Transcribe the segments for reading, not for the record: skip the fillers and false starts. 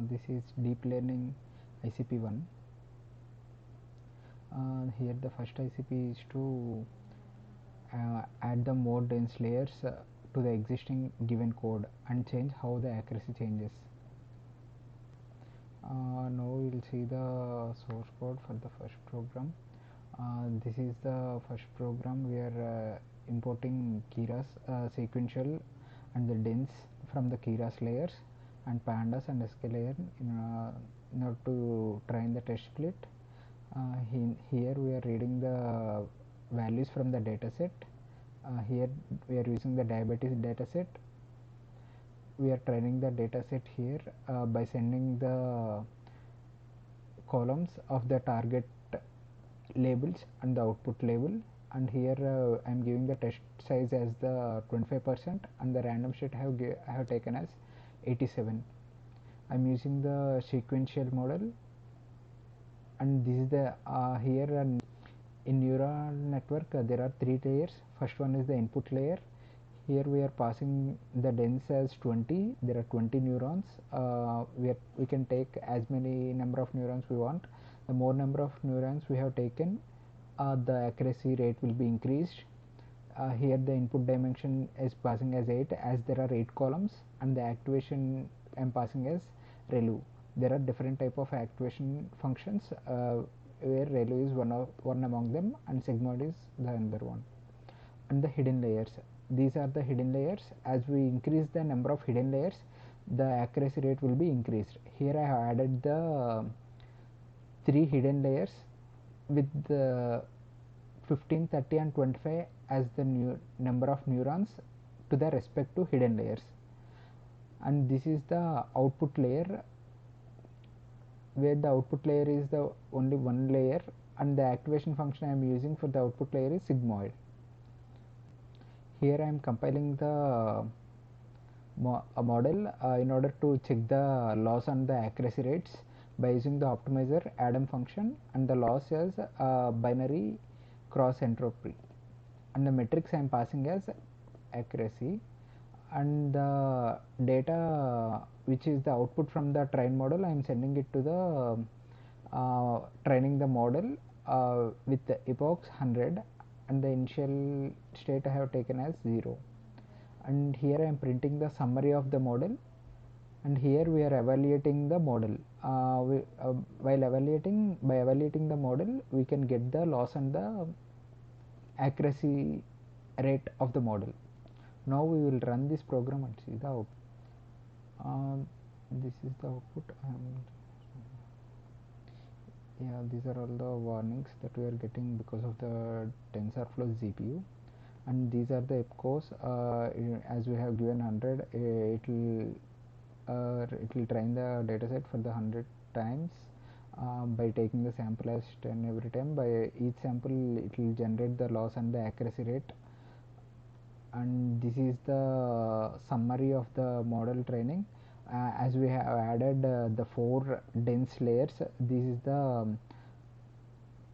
This is deep learning ICP1. Here the first ICP is to add the more dense layers to the existing given code and change how the accuracy changes. Now we will see the source code for the first program. This is the first program. We are importing Keras sequential and the dense from the Keras layers and pandas and SK layer in order to train the test split. Here we are reading the values from the dataset. Here we are using the diabetes dataset. We are training the dataset here by sending the columns of the target labels and the output label, and here I am giving the test size as the 25% and the random state I have taken as 87. I am using the sequential model, and this is the here in neural network there are 3 layers. First one is the input layer. Here we are passing the dense as 20. There are 20 neurons. We can take as many number of neurons we want. The more number of neurons we have taken, the accuracy rate will be increased. Here the input dimension is passing as 8, as there are 8 columns, and the activation I am passing as ReLU. There are different type of activation functions where ReLU is one among them, and sigmoid is the another one. And the hidden layers, these are the hidden layers. As we increase the number of hidden layers, the accuracy rate will be increased. Here I have added the 3 hidden layers with the 15, 30 and 25 as the number of neurons to the respect to hidden layers. And this is the output layer, where the output layer is the only one layer, and the activation function I am using for the output layer is sigmoid. Here I am compiling the model in order to check the loss and the accuracy rates by using the optimizer Adam function, and the loss is binary cross entropy, and the metrics I am passing as accuracy, and the data which is the output from the train model I am sending it to the training the model with the epochs 100, and the initial state I have taken as 0. And here I am printing the summary of the model, and here we are evaluating the model. By evaluating the model, we can get the loss and the accuracy rate of the model. Now we will run this program and see the output. This is the output. Yeah, these are all the warnings that we are getting because of the TensorFlow GPU, and these are the EPCOs. As we have given 100, it will train the dataset for the 100 times by taking the sample as 10 every time. By each sample, it will generate the loss and the accuracy rate. And this is the summary of the model training. As we have added the 4 dense layers, this is the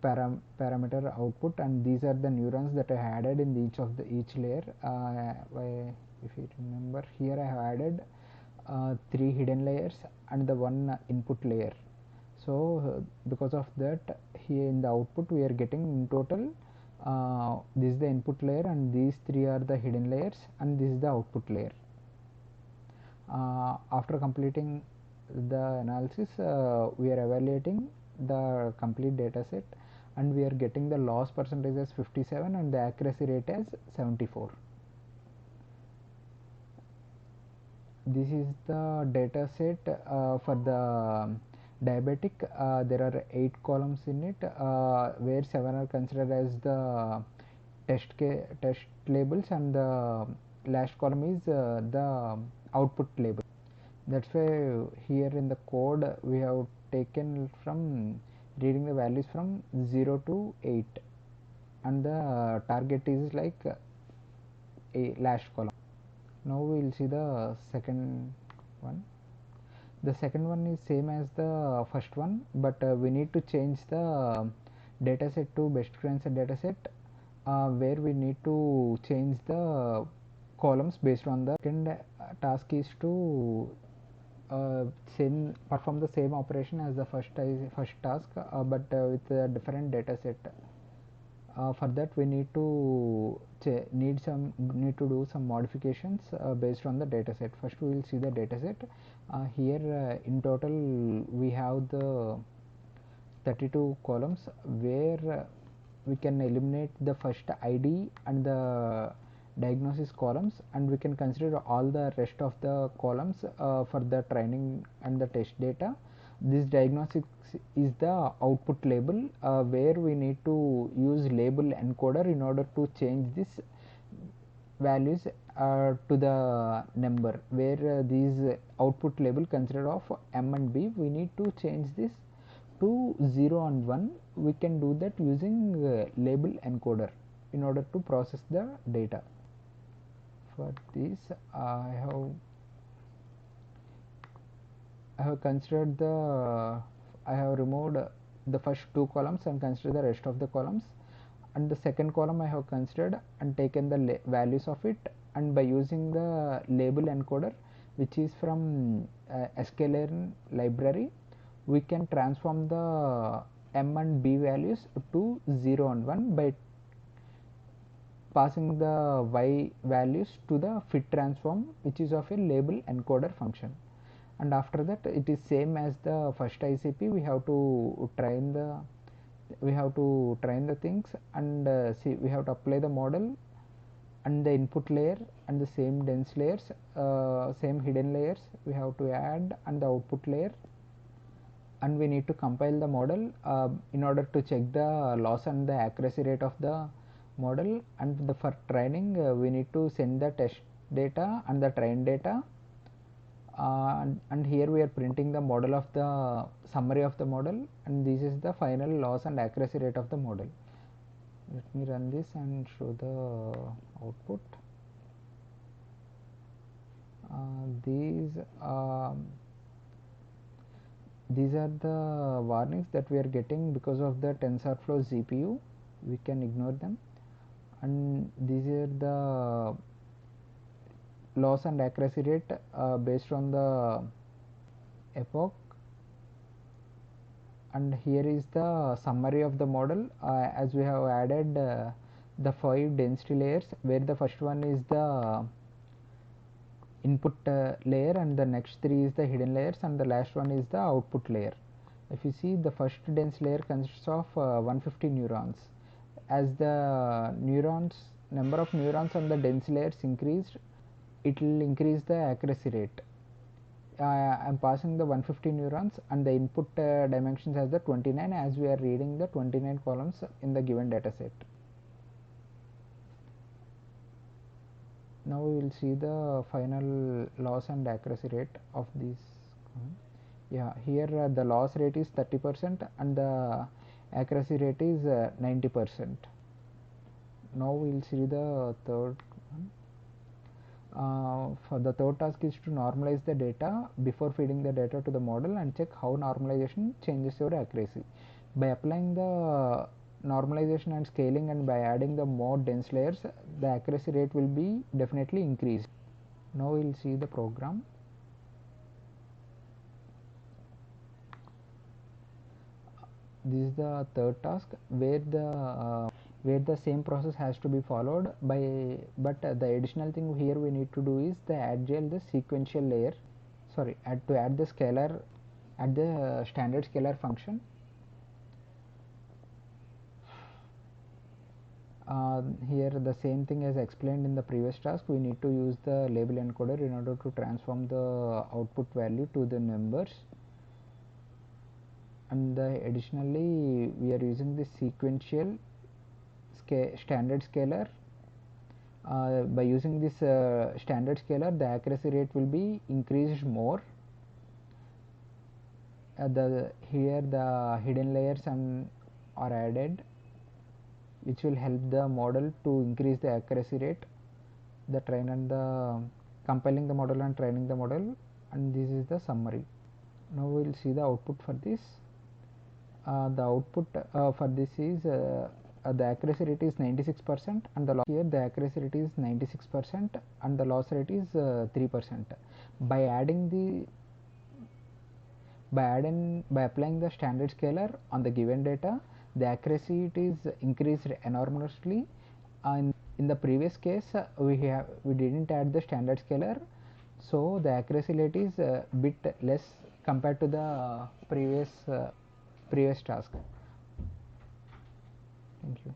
parameter output, and these are the neurons that I added in each layer. If you remember, here I have added 3 hidden layers and the 1 input layer. So because of that, here in the output we are getting in total this is the input layer, and these 3 are the hidden layers, and this is the output layer. After completing the analysis, we are evaluating the complete data set, and we are getting the loss percentage as 57 and the accuracy rate as 74. This is the data set for the diabetic. There are 8 columns in it, where 7 are considered as the test labels, and the last column is the output label. That's why here in the code we have taken from reading the values from 0 to 8, and the target is like a last column. Now we will see the second one. The second one is same as the first one, but we need to change the dataset to best frequency dataset, where we need to change the columns based on the second task is to same perform the same operation as the first task, but with a different data set. For that we need to do some modifications based on the data set. First we will see the data set. Here in total we have the 32 columns, where we can eliminate the first ID and the diagnosis columns, and we can consider all the rest of the columns for the training and the test data. This diagnostics is the output label, where we need to use label encoder in order to change this values to the number, where these output label consisted of M and B. We need to change this to 0 and 1. We can do that using label encoder in order to process the data. For this I have considered I have removed the first two columns and considered the rest of the columns, and the second column I have considered and taken the values of it, and by using the label encoder, which is from sklearn library, we can transform the M and B values to 0 and 1 by passing the Y values to the fit transform, which is of a label encoder function. And after that it is same as the first ICP. We have to train the things, and see, we have to apply the model and the input layer and the same dense layers, same hidden layers we have to add, and the output layer, and we need to compile the model in order to check the loss and the accuracy rate of the model. And for training we need to send the test data and the train data, and here we are printing the model of the summary of the model, and this is the final loss and accuracy rate of the model. Let me run this and show the output. These are the warnings that we are getting because of the TensorFlow GPU. We can ignore them, and these are the loss and accuracy rate based on the epoch. And here is the summary of the model, as we have added the 5 density layers, where the first one is the input layer, and the next 3 is the hidden layers, and the last one is the output layer. If you see, the first dense layer consists of 150 neurons. As the number of neurons on the dense layers increased, it will increase the accuracy rate. I am passing the 150 neurons, and the input dimensions as the 29, as we are reading the 29 columns in the given data set. Now we will see the final loss and accuracy rate of these. Here the loss rate is 30% and the accuracy rate is 90%. Now we will see the third one. For the third task is to normalize the data before feeding the data to the model and check how normalization changes your accuracy. By applying the normalization and scaling, and by adding the more dense layers, the accuracy rate will be definitely increased. Now we will see the program. This is the third task, where the same process has to be followed but the additional thing here we need to do is the add the sequential layer, add the scalar, add the standard scalar function. Here the same thing as explained in the previous task. We need to use the label encoder in order to transform the output value to the numbers, and additionally we are using the sequential standard scalar. By using this standard scalar, the accuracy rate will be increased more. Here the hidden layers are added, which will help the model to increase the accuracy rate, the train and the compiling the model and training the model. And this is the summary. Now we will see the output for this. The output for this is the accuracy rate is 96%, and the loss here the accuracy rate is 96% and the loss rate is 3%. By adding By applying the standard scaler on the given data, the accuracy it is increased enormously. In the previous case, we didn't add the standard scaler, so the accuracy rate is a bit less compared to the previous task. Thank you.